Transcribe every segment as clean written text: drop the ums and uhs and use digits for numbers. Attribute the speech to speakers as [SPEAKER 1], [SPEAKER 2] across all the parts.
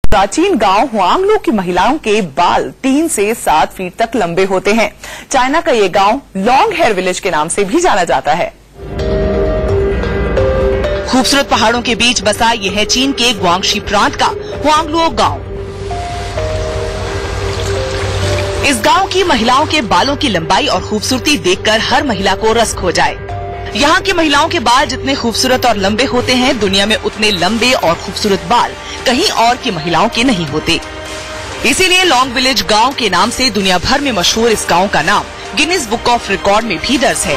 [SPEAKER 1] प्राचीन गांव हुआंगलो की महिलाओं के बाल 3 से 7 फीट तक लंबे होते हैं। चाइना का ये गांव लॉन्ग हेयर विलेज के नाम से भी जाना जाता है।
[SPEAKER 2] खूबसूरत पहाड़ों के बीच बसा ये है चीन के ग्वांगशी प्रांत का हुआंगलो गांव। इस गांव की महिलाओं के बालों की लंबाई और खूबसूरती देखकर हर महिला को रस खो जाए। यहाँ की महिलाओं के बाल जितने खूबसूरत और लंबे होते हैं, दुनिया में उतने लंबे और खूबसूरत बाल कहीं और की महिलाओं के नहीं होते। इसीलिए लॉन्ग विलेज गांव के नाम से दुनिया भर में मशहूर इस गांव का नाम गिनीज बुक ऑफ रिकॉर्ड में भी दर्ज है।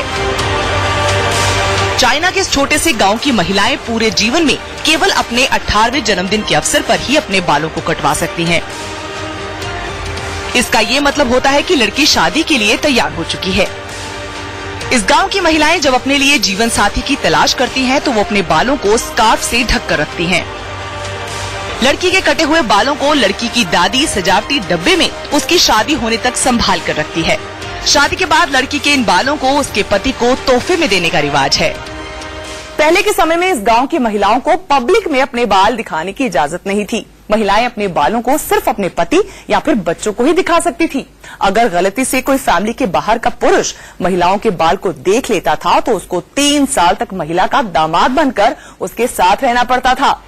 [SPEAKER 2] चाइना के इस छोटे से गांव की महिलाएं पूरे जीवन में केवल अपने 18वें जन्मदिन के अवसर पर ही अपने बालों को कटवा सकती हैं। इसका ये मतलब होता है कि लड़की शादी के लिए तैयार हो चुकी है। इस गांव की महिलाएं जब अपने लिए जीवन साथी की तलाश करती हैं, तो वो अपने बालों को स्कार्फ से ढक कर रखती हैं। लड़की के कटे हुए बालों को लड़की की दादी सजावटी डब्बे में उसकी शादी होने तक संभाल कर रखती है। शादी के बाद लड़की के इन बालों को उसके पति को तोहफे में देने का रिवाज है।
[SPEAKER 1] पहले के समय में इस गांव की महिलाओं को पब्लिक में अपने बाल दिखाने की इजाजत नहीं थी। महिलाएं अपने बालों को सिर्फ अपने पति या फिर बच्चों को ही दिखा सकती थी। अगर गलती से कोई फैमिली के बाहर का पुरुष महिलाओं के बाल को देख लेता था, तो उसको 3 साल तक महिला का दामाद बनकर उसके साथ रहना पड़ता था।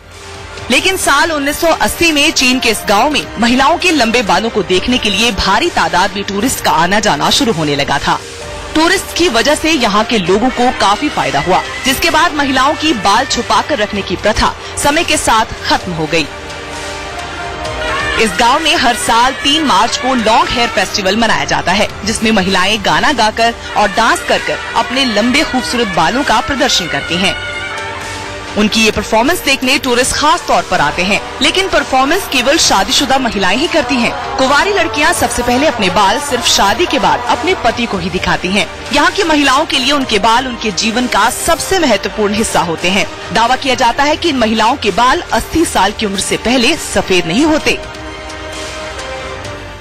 [SPEAKER 2] लेकिन साल 1980 में चीन के इस गांव में महिलाओं के लंबे बालों को देखने के लिए भारी तादाद में टूरिस्ट का आना जाना शुरू होने लगा था। टूरिस्ट की वजह से यहाँ के लोगों को काफी फायदा हुआ, जिसके बाद महिलाओं की बाल छुपाकर रखने की प्रथा समय के साथ खत्म हो गई। इस गांव में हर साल 3 मार्च को लॉन्ग हेयर फेस्टिवल मनाया जाता है, जिसमें महिलाएं गाना गाकर और डांस कर अपने लंबे खूबसूरत बालों का प्रदर्शन करती हैं। उनकी ये परफॉर्मेंस देखने टूरिस्ट खास तौर पर आते हैं, लेकिन परफॉर्मेंस केवल शादीशुदा महिलाएं ही करती हैं। कुंवारी लड़कियां सबसे पहले अपने बाल सिर्फ शादी के बाद अपने पति को ही दिखाती हैं। यहाँ की महिलाओं के लिए उनके बाल उनके जीवन का सबसे महत्वपूर्ण हिस्सा होते हैं। दावा किया जाता है कि इन महिलाओं के बाल 80 साल की उम्र से पहले सफेद नहीं होते।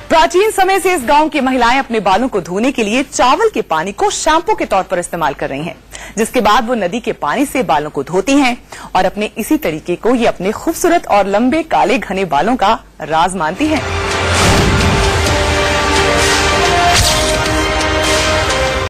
[SPEAKER 1] प्राचीन समय से इस गांव की महिलाएं अपने बालों को धोने के लिए चावल के पानी को शैम्पू के तौर पर इस्तेमाल कर रही हैं, जिसके बाद वो नदी के पानी से बालों को धोती हैं और अपने इसी तरीके को ये अपने खूबसूरत और लंबे काले घने बालों का राज मानती हैं।